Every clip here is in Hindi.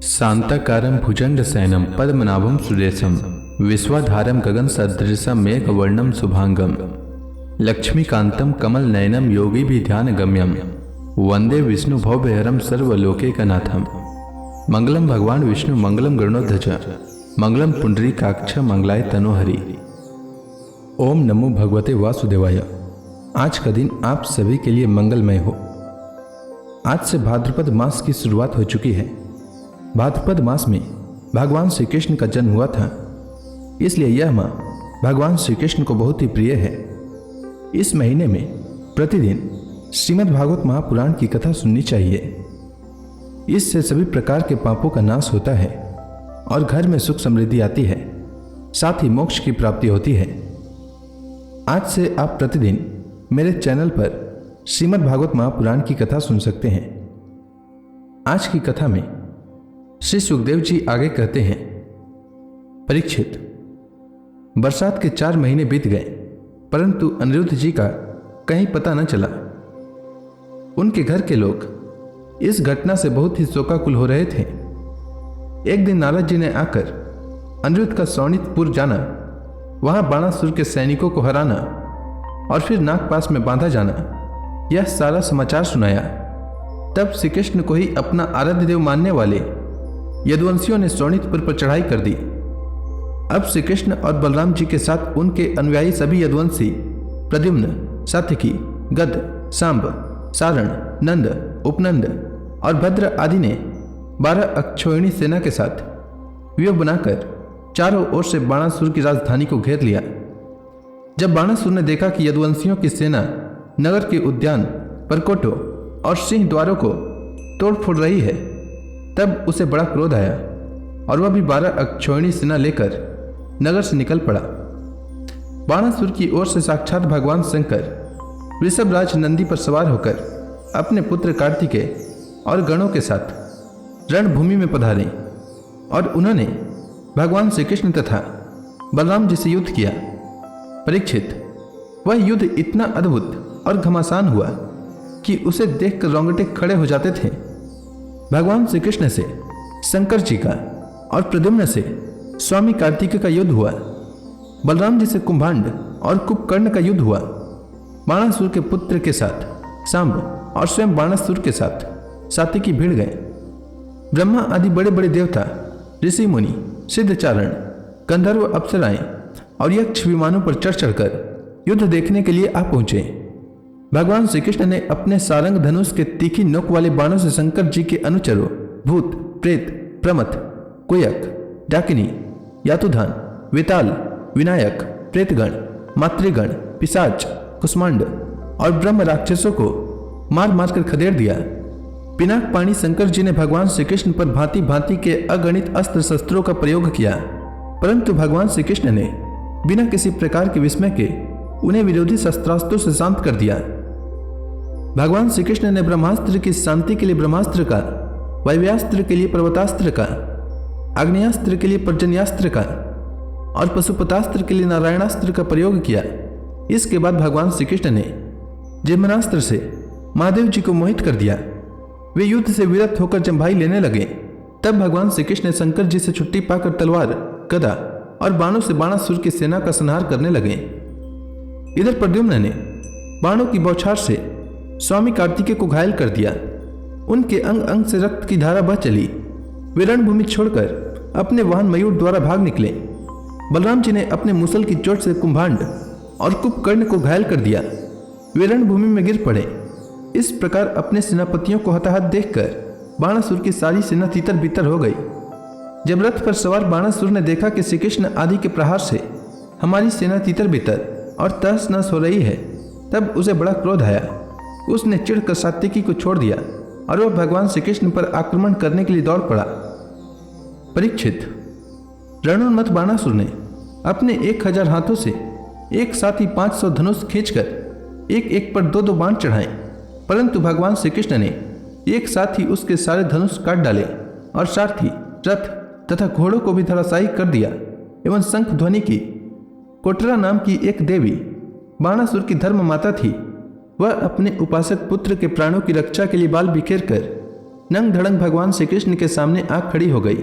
शांताकारं भुजंगशयनं पद्मनाभं सुरेशं विश्वाधारं गगनसदृशं मेघवर्णं शुभांगं लक्ष्मीकान्तं कमलनयनं योगिभिध्यानगम्यं वंदे विष्णुभवभयहरं सर्वलोकैकनाथं। मंगलम भगवान विष्णु मंगलम गरुड़ध्वज मंगलम पुंडरीकाक्ष मंगलाय तनोहरि। ओम नमो भगवते वासुदेवाय। आज का दिन आप सभी के लिए मंगलमय हो। आज से भाद्रपद मास की शुरुआत हो चुकी है। भाद्रपद मास में भगवान श्री कृष्ण का जन्म हुआ था, इसलिए यह माह भगवान श्री कृष्ण को बहुत ही प्रिय है। इस महीने में प्रतिदिन श्रीमद् भागवत महापुराण की कथा सुननी चाहिए। इससे सभी प्रकार के पापों का नाश होता है और घर में सुख समृद्धि आती है, साथ ही मोक्ष की प्राप्ति होती है। आज से आप प्रतिदिन मेरे चैनल पर श्रीमद् भागवत महापुराण की कथा सुन सकते हैं। आज की कथा में श्री सुखदेव जी आगे कहते हैं, परीक्षित, बरसात के 4 महीने बीत गए, परंतु अनिरुद्ध जी का कहीं पता न चला। उनके घर के लोग इस घटना से बहुत ही शोकाकुल हो रहे थे। एक दिन नारद जी ने आकर अनिरुद्ध का शोणितपुर जाना, वहां बाणासुर के सैनिकों को हराना और फिर नागपास में बांधा जाना, यह सारा समाचार सुनाया। तब श्री कृष्ण को ही अपना आराध्य देव मानने वाले यदुवंशियों ने शोणितपुर पर चढ़ाई कर दी। अब श्री कृष्ण और बलराम जी के साथ उनके अनुयायी सभी यदुवंशी प्रद्युम्न, सात्यकी, गद, सांब, सारण, नंद, उपनंद और भद्र आदि ने 12 अक्षौहिणी सेना के साथ व्यूह बनाकर चारों ओर से बाणासुर की राजधानी को घेर लिया। जब बाणासुर ने देखा कि यदुवंशियों की सेना नगर के उद्यान, परकोटों और सिंह द्वारों को तोड़ फोड़ रही है, तब उसे बड़ा क्रोध आया और वह भी 12 अक्षौहिणी सेना लेकर नगर से निकल पड़ा। बाणासुर की ओर से साक्षात भगवान शंकर वृषभराज नंदी पर सवार होकर अपने पुत्र कार्तिकेय और गणों के साथ रणभूमि में पधारे और उन्होंने भगवान श्री कृष्ण तथा बलराम जी से युद्ध किया। परीक्षित, वह युद्ध इतना अद्भुत और घमासान हुआ कि उसे देखकर रोंगटे खड़े हो जाते थे। भगवान श्री कृष्ण से शंकर जी का और प्रद्युम्न से स्वामी कार्तिकेय का युद्ध हुआ। बलराम जी से कुंभांड और कुंभकर्ण का युद्ध हुआ। बाणासुर के पुत्र के साथ सांब और स्वयं बाणासुर के साथ सात्यकी भिड़ गए। ब्रह्मा आदि बड़े बड़े देवता, ऋषि मुनि, सिद्धचारण, गंधर्व, अप्सराएं और यक्ष विमानों पर चढ़ चढ़कर युद्ध देखने के लिए आ पहुंचे। भगवान श्री कृष्ण ने अपने सारंग धनुष के तीखी नोक वाले बाणों से शंकर जी के अनुचरों भूत, प्रेत, प्रमथ, कुयक, डाकिनी, यातुधान, विताल, विनायक, प्रेतगण, मातृगण, पिशाच, कुष्मांड और ब्रह्म राक्षसों को मार मार कर खदेड़ दिया। पिनाक पाणी शंकर जी ने भगवान श्री कृष्ण पर भांति भांति के अगणित अस्त्र शस्त्रों का प्रयोग किया, परंतु भगवान श्री कृष्ण ने बिना किसी प्रकार के विस्मय के उन्हें विरोधी शस्त्रास्त्रों से शांत कर दिया। भगवान श्री कृष्ण ने ब्रह्मास्त्र की शांति के लिए ब्रह्मास्त्र का, वायव्यास्त्र के लिए पर्वतास्त्र का, आग्नेयास्त्र के लिए पर्जन्यास्त्र का और पशुपतास्त्र के लिए नारायणास्त्र का प्रयोग किया। इसके बाद भगवान श्री कृष्ण ने जिह्मनास्त्र से महादेव जी को मोहित कर दिया। वे युद्ध से विरक्त होकर जंभाई लेने लगे। तब भगवान श्री कृष्ण ने शंकर जी से छुट्टी पाकर तलवार, गदा और बाणों से बाणासुर की सेना का संहार करने लगे। इधर प्रद्युम्न ने बाणों की बौछार से स्वामी कार्तिकेय को घायल कर दिया। उनके अंग अंग से रक्त की धारा बह चली। वे रणभूमि छोड़कर अपने वाहन मयूर द्वारा भाग निकले। बलराम जी ने अपने मुसल की चोट से कुंभांड और कुंभकर्ण को घायल कर दिया। वे रणभूमि में गिर पड़े। इस प्रकार अपने सेनापतियों को हताहत देखकर बाणासुर की सारी सेना तितर बितर हो गई। जब रथ पर सवार बाणासुर ने देखा कि श्री कृष्ण आदि के प्रहार से हमारी सेना तितर बितर और तहस नहस हो रही है, तब उसे बड़ा क्रोध आया। उसने चिढ़कर सात्यकी को छोड़ दिया और वह भगवान श्री कृष्ण पर आक्रमण करने के लिए दौड़ पड़ा। परीक्षित, रणोन्मत्त बाणासुर ने अपने 1000 हाथों से एक साथ ही 500 धनुष खींचकर एक एक पर 2-2 बाण चढ़ाए, परंतु भगवान श्री कृष्ण ने एक साथ ही उसके सारे धनुष काट डाले और सारथी, रथ तथा घोड़ों को भी धराशायी कर दिया। एवं शंख ध्वनि की कोटरा नाम की एक देवी बाणासुर की धर्म माता थी। वह अपने उपासक पुत्र के प्राणों की रक्षा के लिए बाल बिखेर कर नंग धड़ंग भगवान श्री कृष्ण के सामने आ खड़ी हो गई।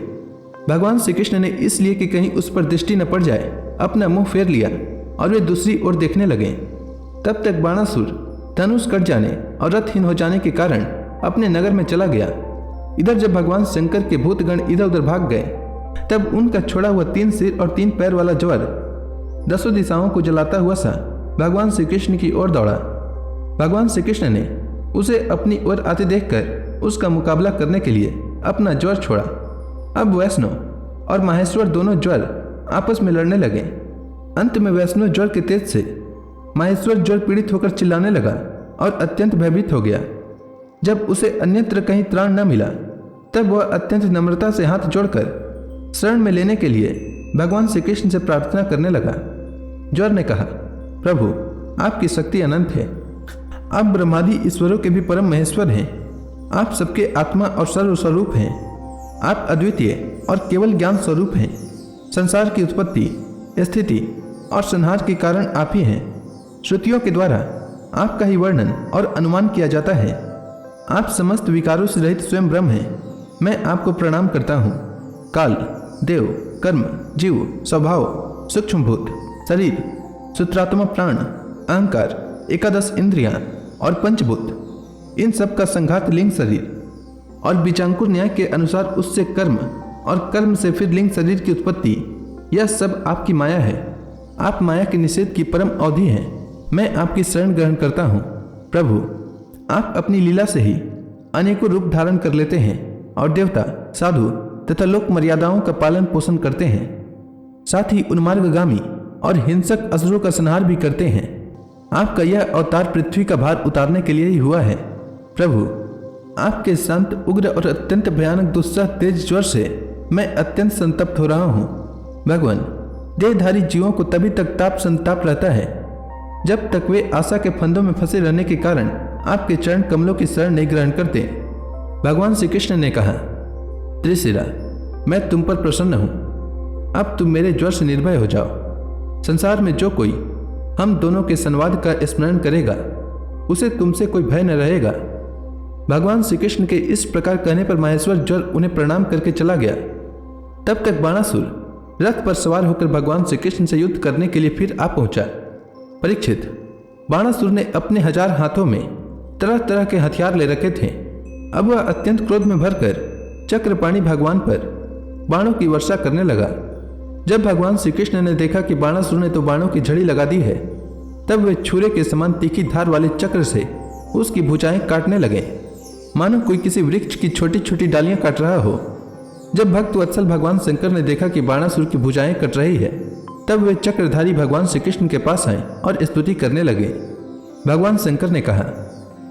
भगवान श्री कृष्ण ने इसलिए कि कहीं उस पर दृष्टि न पड़ जाए अपना मुंह फेर लिया और वे दूसरी ओर देखने लगे। तब तक बाणासुर धनुष कट जाने और रथहीन हो जाने के कारण अपने नगर में चला गया। इधर जब भगवान शंकर के भूतगण इधर उधर भाग गए तब उनका छोड़ा हुआ 3 सिर और 3 पैर वाला ज्वर 10 दिशाओं को जलाता हुआ सा भगवान श्री कृष्ण की ओर दौड़ा। भगवान श्री कृष्ण ने उसे अपनी ओर आते देखकर उसका मुकाबला करने के लिए अपना ज्वर छोड़ा। अब वैष्णव और माहेश्वर दोनों ज्वर आपस में लड़ने लगे। अंत में वैष्णव ज्वर के तेज से माहेश्वर ज्वर पीड़ित होकर चिल्लाने लगा और अत्यंत भयभीत हो गया। जब उसे अन्यत्र कहीं त्राण न मिला तब वह अत्यंत नम्रता से हाथ जोड़कर शरण में लेने के लिए भगवान श्री कृष्ण से प्रार्थना करने लगा। ज्वर ने कहा, प्रभु आपकी शक्ति अनंत है, आप ब्रह्मादि ईश्वरों के भी परम महेश्वर हैं, आप सबके आत्मा और सर्वस्वरूप हैं, आप अद्वितीय और केवल ज्ञान स्वरूप हैं। संसार की उत्पत्ति, स्थिति और संहार के कारण आप ही हैं। श्रुतियों के द्वारा आपका ही वर्णन और अनुमान किया जाता है। आप समस्त विकारों से रहित स्वयं ब्रह्म हैं। मैं आपको प्रणाम करता हूँ। काल, देव, कर्म, जीव, स्वभाव, सूक्ष्मभूत, शरीर, सूत्रात्मा, प्राण, अहंकार, 11 इंद्रियां और पंचभूत, इन सब का संघात लिंग शरीर और बीजांकुर न्याय के अनुसार उससे कर्म और कर्म से फिर लिंग शरीर की उत्पत्ति, यह सब आपकी माया है। आप माया के निषेध की परम अवधि हैं। मैं आपकी शरण ग्रहण करता हूँ। प्रभु आप अपनी लीला से ही अनेकों रूप धारण कर लेते हैं और देवता, साधु तथा लोक मर्यादाओं का पालन पोषण करते हैं। साथ ही उन्मार्गगामी और हिंसक असुरों का संहार भी करते हैं। आपका यह अवतार पृथ्वी का भार उतारने के लिए ही हुआ है। प्रभु आपके शांत, उग्र और अत्यंत भयानक दुस्सह तेज ज्वर से मैं अत्यंत संतप्त हो रहा हूँ। भगवान देहधारी जीवों को तभी तक ताप संताप रहता है जब तक वे आशा के फंदों में फंसे रहने के कारण आपके चरण कमलों की शरण नहीं ग्रहण करते। भगवान श्री कृष्ण ने कहा, त्रिशिरा मैं तुम पर प्रसन्न हूं। अब तुम मेरे ज्वर से निर्भय हो जाओ। संसार में जो कोई हम दोनों के संवाद का स्मरण करेगा उसे तुमसे कोई भय न रहेगा। भगवान श्री कृष्ण के इस प्रकार कहने पर माहेश्वर ज्वर उन्हें प्रणाम करके चला गया। तब तक बाणासुर रथ पर सवार होकर भगवान श्री कृष्ण से युद्ध करने के लिए फिर आ पहुंचा। परीक्षित, बाणासुर ने अपने 1000 हाथों में तरह तरह के हथियार ले रखे थे। अब वह अत्यंत क्रोध में भरकर चक्रपाणी भगवान पर बाणों की वर्षा करने लगा। जब भगवान श्री कृष्ण ने देखा कि बाणासुर ने तो बाणों की झड़ी लगा दी है, तब वे छुरे के समान तीखी धार वाले चक्र से उसकी भुजाएं काटने लगे, मानो कोई किसी वृक्ष की छोटी छोटी डालियां काट रहा हो। जब भक्त वत्सल भगवान शंकर ने देखा कि बाणासुर की भुजाएं कट रही है, तब वे चक्रधारी भगवान श्री कृष्ण के पास आए और स्तुति करने लगे। भगवान शंकर ने कहा,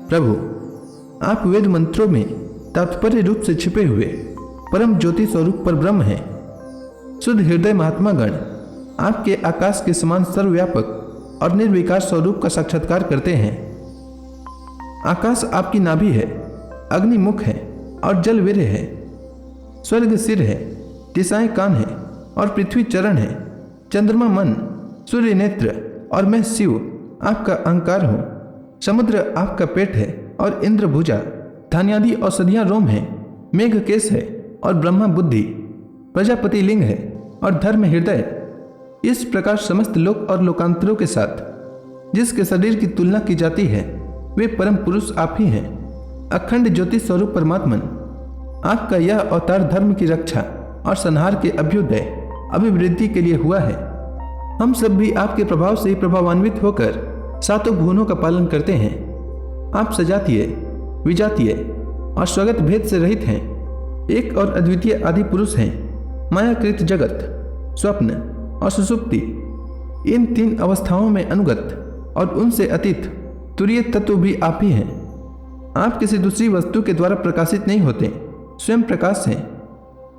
प्रभु आप वेद मंत्रों में तात्पर्य रूप से छिपे हुए परम ज्योति स्वरूप पर ब्रह्म हैं। शुद्ध हृदय महात्मागण आपके आकाश के समान सर्वव्यापक और निर्विकार स्वरूप का साक्षात्कार करते हैं। आकाश आपकी नाभि है, अग्नि मुख है और जल वीर्य है, स्वर्ग सिर है, दिशाएं कान है और पृथ्वी चरण है, चंद्रमा मन, सूर्य नेत्र और मैं शिव आपका अहंकार हूँ। समुद्र आपका पेट है और इंद्र भुजा, धान्यादि औषधियाँ रोम है, मेघ केश है और ब्रह्मा बुद्धि, प्रजापति लिंग है और धर्म हृदय। इस प्रकार समस्त लोक और लोकांतरों के साथ जिसके शरीर की तुलना की जाती है वे परम पुरुष आप ही हैं। अखंड ज्योति स्वरूप परमात्मन आपका यह अवतार धर्म की रक्षा और संहार के अभ्युदय अभिवृद्धि के लिए हुआ है। हम सब भी आपके प्रभाव से ही प्रभावान्वित होकर 7 भुवनों का पालन करते हैं। आप सजातीय, विजातीय और स्वगत भेद से रहित हैं। एक और अद्वितीय आदि पुरुष हैं। मायाकृत जगत, स्वप्न और सुषुप्ति, इन 3 अवस्थाओं में अनुगत और उनसे अतीत तुरीय तत्व भी आप ही हैं। आप किसी दूसरी वस्तु के द्वारा प्रकाशित नहीं होते, स्वयं प्रकाश हैं।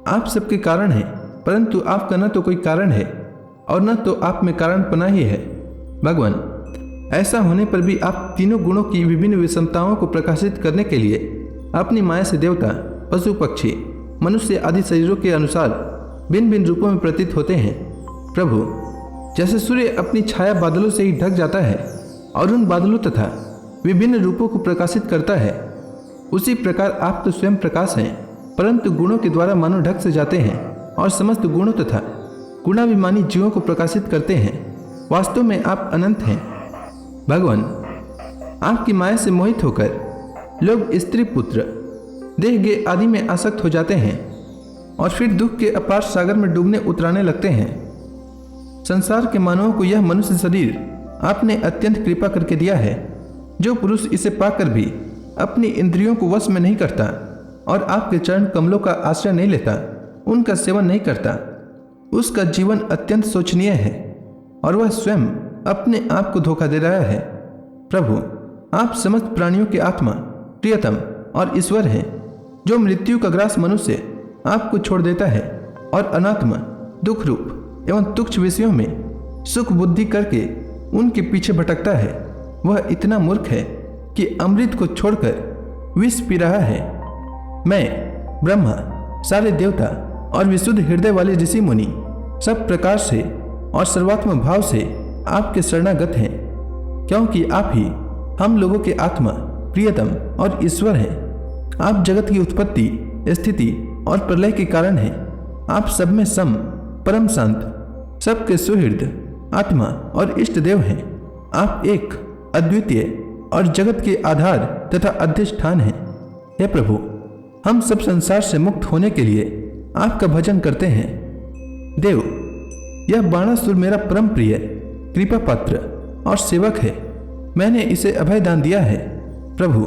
आप सबके कारण हैं, परंतु आपका न तो कोई कारण है और न तो आप में कारणपना ही है। भगवान ऐसा होने पर भी आप तीनों गुणों की विभिन्न विषमताओं को प्रकाशित करने के लिए अपनी माया से देवता, पशु पक्षी, मनुष्य आदि शरीरों के अनुसार भिन्न भिन्न रूपों में प्रतीत होते हैं। प्रभु जैसे सूर्य अपनी छाया बादलों से ही ढक जाता है और उन बादलों तथा विभिन्न रूपों को प्रकाशित करता है, उसी प्रकार आप तो स्वयं प्रकाश हैं, परंतु गुणों के द्वारा मानो ढक से जाते हैं और समस्त गुणों तथा गुणाभिमानी जीवों को प्रकाशित करते हैं। वास्तव में आप अनंत हैं। भगवान, आपकी माया से मोहित होकर लोग स्त्री पुत्र देह गे आदि में आसक्त हो जाते हैं और फिर दुख के अपार सागर में डूबने उतराने लगते हैं। संसार के मानवों को यह मनुष्य शरीर आपने अत्यंत कृपा करके दिया है। जो पुरुष इसे पाकर भी अपनी इंद्रियों को वश में नहीं करता और आपके चरण कमलों का आश्रय नहीं लेता, उनका सेवन नहीं करता, उसका जीवन अत्यंत शोचनीय है और वह स्वयं अपने आप को धोखा दे रहा है। प्रभु, आप समस्त प्राणियों के आत्मा, प्रियतम और ईश्वर हैं। जो मृत्यु का ग्रास मनुष्य आपको छोड़ देता है और अनात्मा, दुख रूप एवं तुच्छ विषयों में सुख बुद्धि करके उनके पीछे भटकता है, वह इतना मूर्ख है कि अमृत को छोड़कर विष पी रहा है। मैं, ब्रह्मा, सारे देवता और विशुद्ध हृदय वाले ऋषि मुनि सब प्रकार से और सर्वात्म भाव से आपके शरणागत हैं, क्योंकि आप ही हम लोगों के आत्मा, प्रियतम और ईश्वर हैं। आप जगत की उत्पत्ति, स्थिति और प्रलय के कारण हैं। आप सब में सम, परम शांत, सबके सुहृद, आत्मा और इष्ट देव हैं। आप एक, अद्वितीय और जगत के आधार तथा अधिष्ठान हैं। हे प्रभु, हम सब संसार से मुक्त होने के लिए आपका भजन करते हैं। देव, यह बाणासुर मेरा परम प्रिय, कृपा पात्र और सेवक है। मैंने इसे अभय दान दिया है। प्रभु,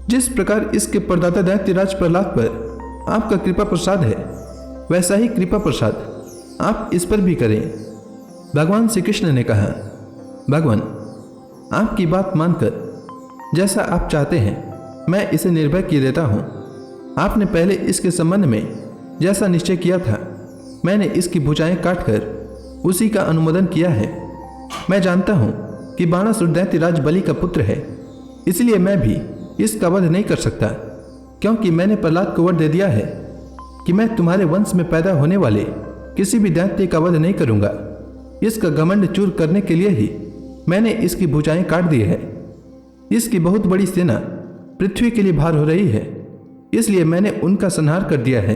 जिस प्रकार इसके परदाता दैत्यराज प्रहलाद पर आपका कृपा प्रसाद है, वैसा ही कृपा प्रसाद आप इस पर भी करें। भगवान श्री कृष्ण ने कहा, भगवान, आपकी बात मानकर जैसा आप चाहते हैं मैं इसे निर्भय किए देता हूँ। आपने पहले इसके संबंध में जैसा निश्चय किया था, मैंने इसकी भुजाएं काटकर उसी का अनुमोदन किया है। मैं जानता हूँ कि बाणासुर दैत्यराज बलि का पुत्र है, इसलिए मैं भी इसका वध नहीं कर सकता, क्योंकि मैंने प्रहलाद को वर दे दिया है कि मैं तुम्हारे वंश में पैदा होने वाले किसी भी दैत्य का वध नहीं करूंगा। इसका घमंड चूर करने के लिए ही मैंने इसकी भुजाएं काट दी है। इसकी बहुत बड़ी सेना पृथ्वी के लिए भार हो रही है, इसलिए मैंने उनका संहार कर दिया है।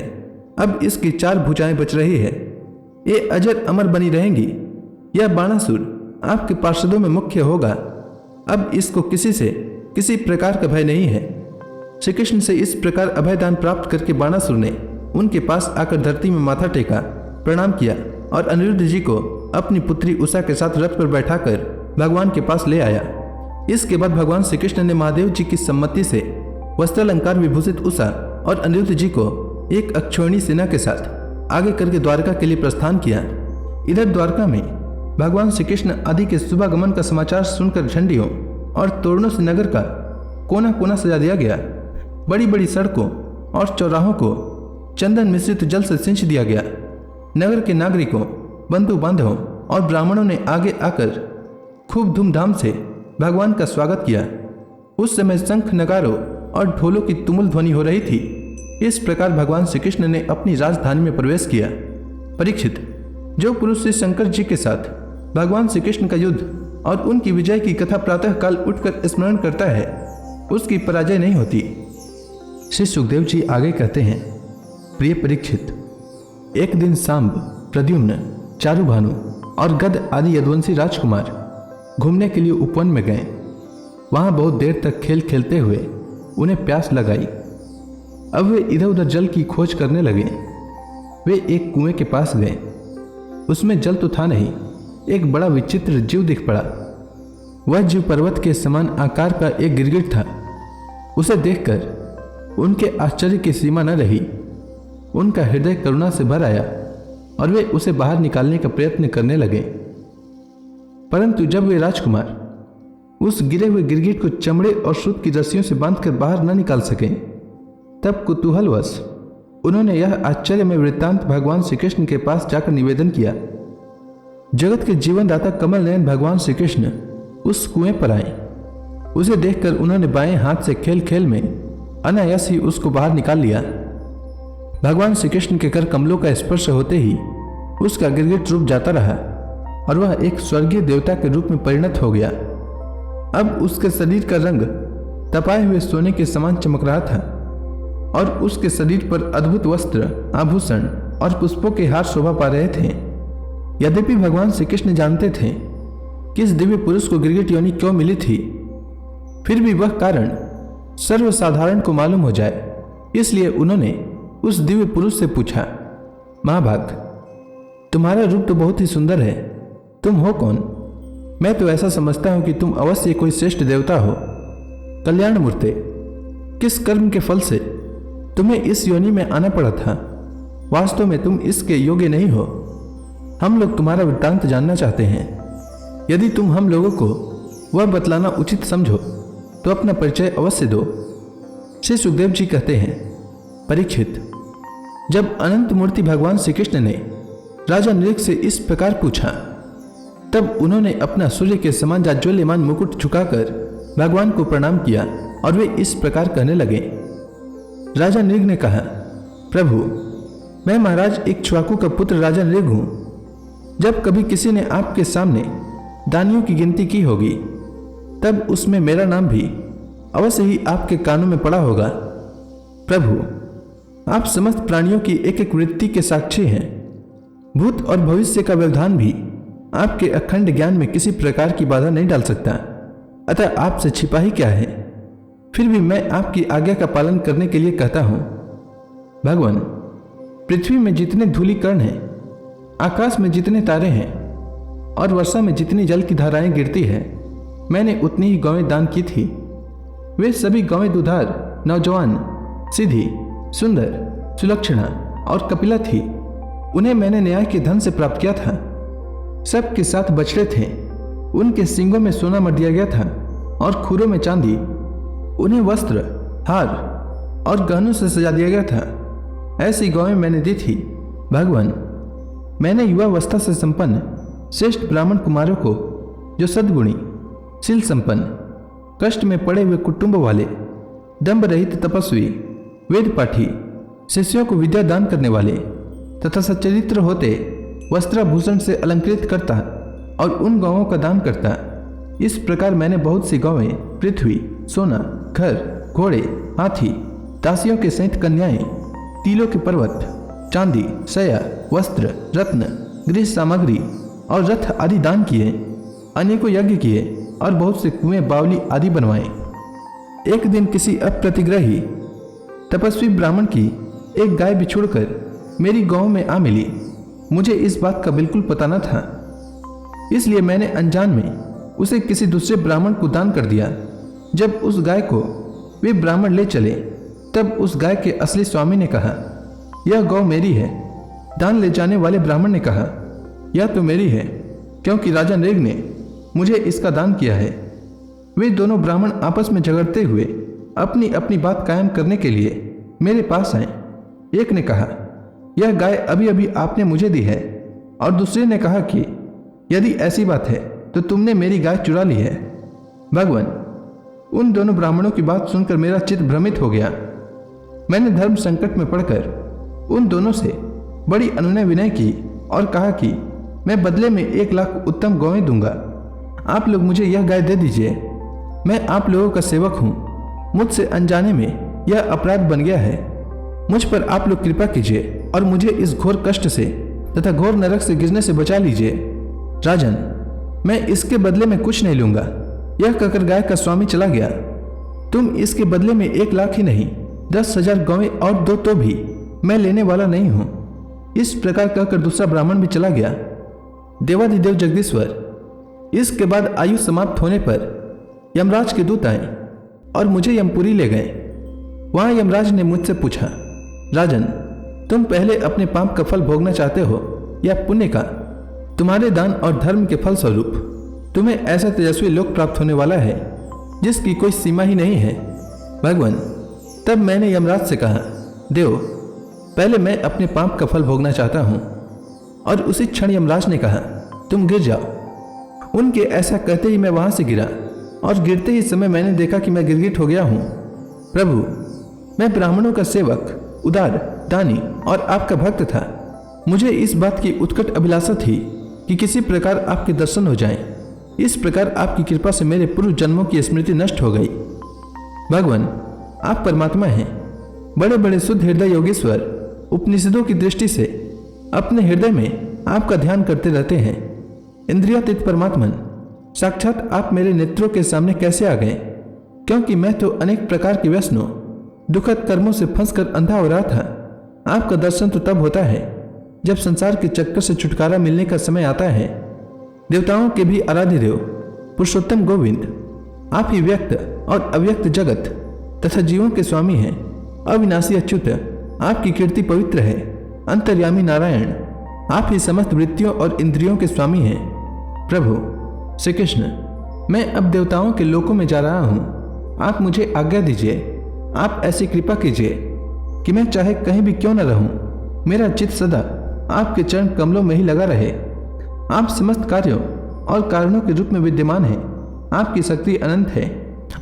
अब इसकी 4 भुजाएं बच रही है, ये अजर अमर बनी रहेंगी। यह बाणासुर आपके पार्षदों में मुख्य होगा। अब इसको किसी से किसी प्रकार का भय नहीं है। श्री कृष्ण से इस प्रकार अभयदान प्राप्त करके बाणासुर ने उनके पास आकर धरती में माथा टेका, प्रणाम किया और अनिरुद्ध जी को अपनी पुत्री उषा के साथ रथ पर बैठाकर भगवान के पास ले आया। इसके बाद भगवान श्री कृष्ण ने महादेव जी की सम्मति से वस्त्रालंकार विभूषित उषा और अनिरुद्ध जी को एक अक्षौहिणी सेना के साथ आगे करके द्वारका के लिए प्रस्थान किया। इधर द्वारका में भगवान श्री कृष्ण आदि के शुभागमन का समाचार सुनकर झंडियों और तोरणों से नगर का कोना कोना सजा दिया गया। बड़ी बड़ी सड़कों और चौराहों को चंदन मिश्रित जल से सिंच दिया गया। नगर के नागरिकों, बंधु बांधवों और ब्राह्मणों ने आगे आकर खूब धूमधाम से भगवान का स्वागत किया। उस समय शंख, नगारों और ढोलों की तुमुल ध्वनि हो रही थी। इस प्रकार भगवान श्री कृष्ण ने अपनी राजधानी में प्रवेश किया। परीक्षित, जो पुरुष श्री शंकर जी के साथ भगवान श्री कृष्ण का युद्ध और उनकी विजय की कथा प्रातः काल उठकर स्मरण करता है, उसकी पराजय नहीं होती। श्री सुखदेव जी आगे कहते हैं, प्रिय परीक्षित, एक दिन सांब, प्रद्युम्न, चारुभानु और गद आदि यदुवंशी राजकुमार घूमने के लिए उपवन में गए। वहां बहुत देर तक खेल खेलते हुए उन्हें प्यास लगाई। अब वे इधर उधर जल की खोज करने लगे। वे एक कुएं के पास गए। उसमें जल तो था नहीं, एक बड़ा विचित्र जीव दिख पड़ा। वह जीव पर्वत के समान आकार का एक गिरगिट था। उसे देखकर उनके आश्चर्य की सीमा न रही। उनका हृदय करुणा से भर आया और वे उसे बाहर निकालने का प्रयत्न करने लगे। परंतु जब वे राजकुमार उस गिरे हुए गिरगिट को चमड़े और सूत की रस्सियों से बांधकर बाहर न निकाल सके, तब कुतूहलवश उन्होंने यह आश्चर्यमय वृत्तांत भगवान श्री कृष्ण के पास जाकर निवेदन किया। जगत के जीवनदाता कमल नयन भगवान श्री कृष्ण उस कुएं पर आए। उसे देखकर उन्होंने बाएं हाथ से खेल खेल में अनायास ही उसको बाहर निकाल लिया। भगवान श्री कृष्ण के कर कमलों का स्पर्श होते ही उसका गिरगिट रूप जाता रहा और वह एक स्वर्गीय देवता के रूप में परिणत हो गया। अब उसके शरीर का रंग तपाए हुए सोने के समान चमक रहा था और उसके शरीर पर अद्भुत वस्त्र, आभूषण और पुष्पों के हार शोभा पा रहे थे। यद्यपि भगवान श्री कृष्ण जानते थे कि इस दिव्य पुरुष को गिरगिट योनि क्यों मिली थी, फिर भी वह कारण सर्वसाधारण को मालूम हो जाए, इसलिए उन्होंने उस दिव्य पुरुष से पूछा, महाभाग, तुम्हारा रूप तो बहुत ही सुंदर है, तुम हो कौन? मैं तो ऐसा समझता हूं कि तुम अवश्य कोई श्रेष्ठ देवता हो। कल्याण मूर्ते, किस कर्म के फल से तुम्हें इस योनि में आना पड़ा था? वास्तव में तुम इसके योग्य नहीं हो। हम लोग तुम्हारा वृत्तांत जानना चाहते हैं। यदि तुम हम लोगों को वह बतलाना उचित समझो तो अपना परिचय अवश्य दो। श्री सुखदेव जी कहते हैं, परीक्षित, जब अनंत मूर्ति भगवान श्री कृष्ण ने राजा नृग से इस प्रकार पूछा, तब उन्होंने अपना सूर्य के समान जाज्वल्यमान मुकुट झुकाकर भगवान को प्रणाम किया और वे इस प्रकार कहने लगे। राजा नृग ने कहा, प्रभु, मैं महाराज इक्ष्वाकु का पुत्र राजा नृग हूं। जब कभी किसी ने आपके सामने दानियों की गिनती की होगी, तब उसमें मेरा नाम भी अवश्य ही आपके कानों में पड़ा होगा। प्रभु, आप समस्त प्राणियों की एक एक वृत्ति के साक्षी हैं। भूत और भविष्य का व्यवधान भी आपके अखंड ज्ञान में किसी प्रकार की बाधा नहीं डाल सकता, अतः आपसे छिपा ही क्या है? फिर भी मैं आपकी आज्ञा का पालन करने के लिए कहता हूं। भगवान, पृथ्वी में जितने धूलिकण हैं, आकाश में जितने तारे हैं और वर्षा में जितनी जल की धाराएं गिरती है, मैंने उतनी ही गौएं दान की थी। वे सभी गौएं दुधार, नौजवान, सीधी, सुंदर, सुलक्षणा और कपिला थी। उन्हें मैंने न्याय के धन से प्राप्त किया था। सबके साथ बछड़े थे, उनके सींगों में सोना मर दिया गया था और खुरों में चांदी। उन्हें वस्त्र, हार और गहनों से सजा दिया गया था। ऐसी गौएं मैंने दी थी। भगवान, मैंने युवावस्था से संपन्न श्रेष्ठ ब्राह्मण कुमारों को, जो सद्गुणी, शील संपन्न, कष्ट में पड़े हुए कुटुंब वाले, दंभ रहित तपस्वी, वेद पाठी, शिष्यों को विद्या दान करने वाले तथा सच्चरित्र होते वस्त्राभूषण से अलंकृत करता और उन गौओं का दान करता। इस प्रकार मैंने बहुत सी गौएं, पृथ्वी, सोना, घर, घोड़े, हाथी, दासियों के सहित कन्याएं, तिलों के पर्वत, चांदी, शया, वस्त्र, रत्न, गृह सामग्री और रथ आदि दान किए। अनेकों यज्ञ किए और बहुत से कुएं, बावली आदि बनवाए। एक दिन किसी अप्रतिग्रही तपस्वी ब्राह्मण की एक गाय बिछुड़कर मेरी गौ में आ मिली। मुझे इस बात का बिल्कुल पता न था, इसलिए मैंने अनजान में उसे किसी दूसरे ब्राह्मण को दान कर दिया। जब उस गाय को वे ब्राह्मण ले चले, तब उस गाय के असली स्वामी ने कहा, यह गौ मेरी है। दान ले जाने वाले ब्राह्मण ने कहा, यह तो मेरी है, क्योंकि राजा नृग ने मुझे इसका दान किया है। वे दोनों ब्राह्मण आपस में झगड़ते हुए अपनी अपनी बात कायम करने के लिए मेरे पास आए। एक ने कहा, यह गाय अभी अभी आपने मुझे दी है, और दूसरे ने कहा कि यदि ऐसी बात है तो तुमने मेरी गाय चुरा ली है। भगवान, उन दोनों ब्राह्मणों की बात सुनकर मेरा चित्त भ्रमित हो गया। मैंने धर्म संकट में पड़कर उन दोनों से बड़ी अनुनय विनय की और कहा कि मैं बदले में 1 लाख उत्तम गौएं दूंगा। आप लोग मुझे यह गाय दे दीजिए। मैं आप लोगों का सेवक हूं। मुझसे अनजाने में यह अपराध बन गया है। मुझ पर आप लोग कृपा कीजिए और मुझे इस घोर कष्ट से तथा घोर नरक से गिरने से बचा लीजिए। राजन, मैं इसके बदले में कुछ नहीं लूंगा। यह कहकर गाय का स्वामी चला गया। तुम इसके बदले में 1 लाख ही नहीं, 10,000 गौएं और 2 तो भी मैं लेने वाला नहीं हूं। इस प्रकार कहकर दूसरा ब्राह्मण भी चला गया। देवाधिदेव जगदीश्वर, इसके बाद आयु समाप्त होने पर यमराज के दूत आए और मुझे यमपुरी ले गए। वहां यमराज ने मुझसे पूछा, राजन, तुम पहले अपने पाप का फल भोगना चाहते हो या पुण्य का? तुम्हारे दान और धर्म के फल स्वरूप तुम्हें ऐसा तेजस्वी लोक प्राप्त होने वाला है जिसकी कोई सीमा ही नहीं है। भगवान, तब मैंने यमराज से कहा, देव, पहले मैं अपने पाप का फल भोगना चाहता हूं। और उसी क्षण यमराज ने कहा, तुम गिर जाओ। उनके ऐसा कहते ही मैं वहां से गिरा और गिरते ही समय मैंने देखा कि मैं गिरगिट हो गया हूं। प्रभु, मैं ब्राह्मणों का सेवक, उदार, दानी और आपका भक्त था। मुझे इस बात की उत्कट अभिलाषा थी कि किसी प्रकार आपके दर्शन हो जाएं। इस प्रकार आपकी कृपा से मेरे पूर्व जन्मों की स्मृति नष्ट हो गई। भगवान, आप परमात्मा हैं, बड़े बड़े शुद्ध हृदय योगेश्वर उपनिषदों की दृष्टि से अपने हृदय में आपका ध्यान करते रहते हैं। इंद्रियातीत परमात्मन, साक्षात आप मेरे नेत्रों के सामने कैसे आ गए? क्योंकि मैं तो अनेक प्रकार के व्यसनों, दुखद कर्मों से फंसकर अंधा हो रहा था। आपका दर्शन तो तब होता है जब संसार के चक्कर से छुटकारा मिलने का समय आता है। देवताओं के भी आराध्य देव पुरुषोत्तम गोविंद, आप ही व्यक्त और अव्यक्त जगत तथा जीवों के स्वामी हैं। अविनाशी अच्युत, आपकी कीर्ति पवित्र है। अंतर्यामी नारायण, आप ही समस्त वृत्तियों और इंद्रियों के स्वामी हैं। प्रभु श्री कृष्ण, मैं अब देवताओं के लोकों में जा रहा हूँ। आप मुझे आज्ञा दीजिए। आप ऐसी कृपा कीजिए कि मैं चाहे कहीं भी क्यों न रहूं, मेरा चित्त सदा आपके चरण कमलों में ही लगा रहे। आप समस्त कार्यों और कारणों के रूप में विद्यमान हैं। आपकी शक्ति अनंत है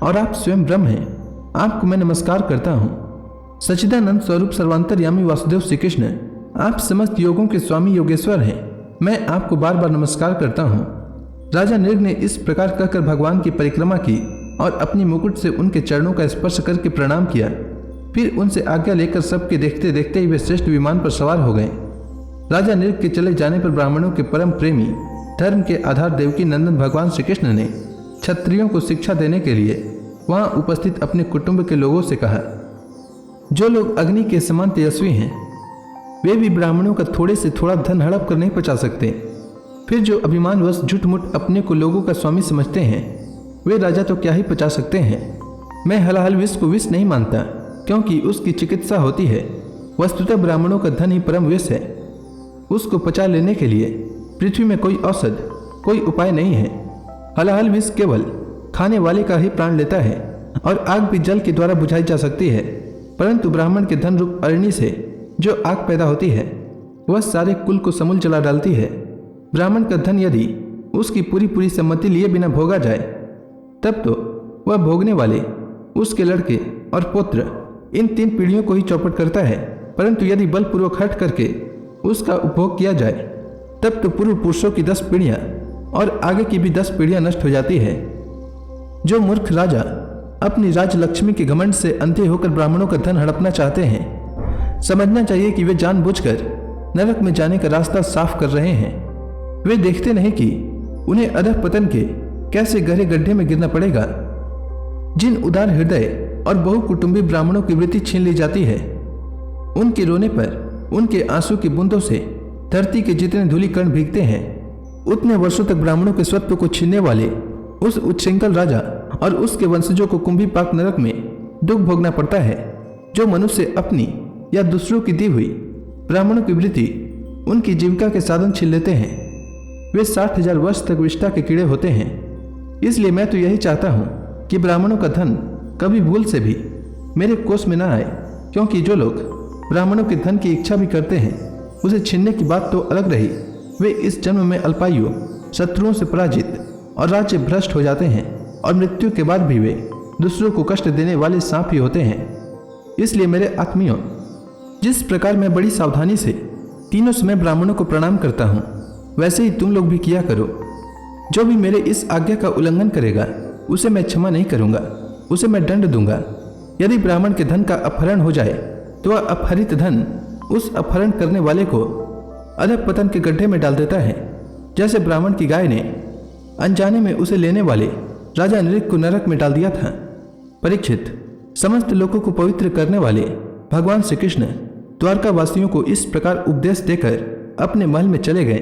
और आप स्वयं ब्रह्म हैं। आपको मैं नमस्कार करता हूँ। सच्चिदानंद स्वरूप सर्वांतर्यामी वासुदेव श्री कृष्ण, आप समस्त योगों के स्वामी योगेश्वर हैं। मैं आपको बार बार नमस्कार करता हूँ। राजा नृग ने इस प्रकार कहकर भगवान की परिक्रमा की और अपनी मुकुट से उनके चरणों का स्पर्श करके प्रणाम किया। फिर उनसे आज्ञा लेकर सबके देखते देखते ही वे श्रेष्ठ विमान पर सवार हो गए। राजा नृग के चले जाने पर ब्राह्मणों के परम प्रेमी, धर्म के आधार देवकी नंदन भगवान श्री कृष्ण ने क्षत्रियों को शिक्षा देने के लिए वहां उपस्थित अपने कुटुंब के लोगों से कहा, जो लोग अग्नि के समान तेजस्वी हैं, वे भी ब्राह्मणों का थोड़े से थोड़ा धन हड़प कर नहीं पचा सकते। फिर जो अभिमानवश झूठ-मूठ अपने को लोगों का स्वामी समझते हैं, वे राजा तो क्या ही पचा सकते हैं। मैं हलाहल विष को विष नहीं मानता, क्योंकि उसकी चिकित्सा होती है। वस्तुतः ब्राह्मणों का धन ही परम विष है। उसको पचा लेने के लिए पृथ्वी में कोई औषध, कोई उपाय नहीं है। हलाहल विष केवल खाने वाले का ही प्राण लेता है और आग भी जल के द्वारा बुझाई जा सकती है, परंतु ब्राह्मण के धन रूप अग्नि से जो आग पैदा होती है, वह सारे कुल को समूल जला डालती है। ब्राह्मण का धन यदि उसकी पूरी सम्मति लिए बिना भोगा जाए, तब तो वह भोगने वाले, उसके लड़के और पुत्र, इन 3 पीढ़ियों को ही चौपट करता है। परंतु यदि बलपूर्वक हट करके उसका उपभोग किया जाए, तब तो पूर्व पुरुषों की 10 पीढ़ियां और आगे की भी 10 पीढ़ियां नष्ट हो जाती है। जो मूर्ख राजा अपनी राजलक्ष्मी के घमंड से अंधे होकर ब्राह्मणों का धन हड़पना चाहते हैं, समझना चाहिए कि वे जानबूझकर नरक में जाने का रास्ता साफ कर रहे हैं। वे देखते नहीं कि उन्हें अधः पतन के कैसे गहरे गड्ढे में गिरना पड़ेगा। जिन उदार हृदय और बहुकुटुंबी ब्राह्मणों की वृत्ति छीन ली जाती है, उनके रोने पर उनके आंसू की बूंदों से धरती के जितने धूलिकण भीगते हैं, उतने वर्षों तक ब्राह्मणों के स्वत्व को छीनने वाले उस उच्छृंखल राजा और उसके वंशजों को कुंभी पाक नरक में दुख भोगना पड़ता है। जो मनुष्य अपनी या दूसरों की दी हुई ब्राह्मणों की वृत्ति उनकी जीविका के साधन छीन लेते हैं, वे 60,000 वर्ष तक विष्ठा के कीड़े होते हैं। इसलिए मैं तो यही चाहता हूँ कि ब्राह्मणों का धन कभी भूल से भी मेरे कोष में न आए, क्योंकि जो लोग ब्राह्मणों के धन की इच्छा भी करते हैं, उसे छीनने की बात तो अलग रही, वे इस जन्म में अल्पायु, शत्रुओं से पराजित और राज्य भ्रष्ट हो जाते हैं और मृत्यु के बाद भी वे दूसरों को कष्ट देने वाले सांप ही होते हैं। इसलिए मेरे आत्मियों, जिस प्रकार मैं बड़ी सावधानी से तीनों समय ब्राह्मणों को प्रणाम करता हूँ, वैसे ही तुम लोग भी किया करो। जो भी मेरे इस आज्ञा का उल्लंघन करेगा, उसे मैं क्षमा नहीं करूँगा, उसे मैं दंड दूंगा। यदि ब्राह्मण के धन का अपहरण हो जाए, तो वह अपहरित धन उस अपहरण करने वाले को अधः पतन के गड्ढे में डाल देता है। जैसे ब्राह्मण की गाय ने अनजाने में उसे लेने वाले राजा नृग को नरक में डाल दिया था। परीक्षित, समस्त लोगों को पवित्र करने वाले भगवान श्री कृष्ण द्वारका वासियों को इस प्रकार उपदेश देकर अपने महल में चले गए।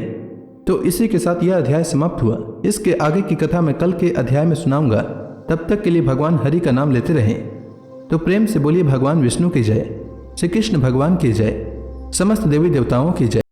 तो इसी के साथ यह अध्याय समाप्त हुआ। इसके आगे की कथा मैं कल के अध्याय में सुनाऊंगा। तब तक के लिए भगवान हरि का नाम लेते रहें। तो प्रेम से बोलिए भगवान विष्णु की जय, श्री कृष्ण भगवान की जय, समस्त देवी देवताओं की जय।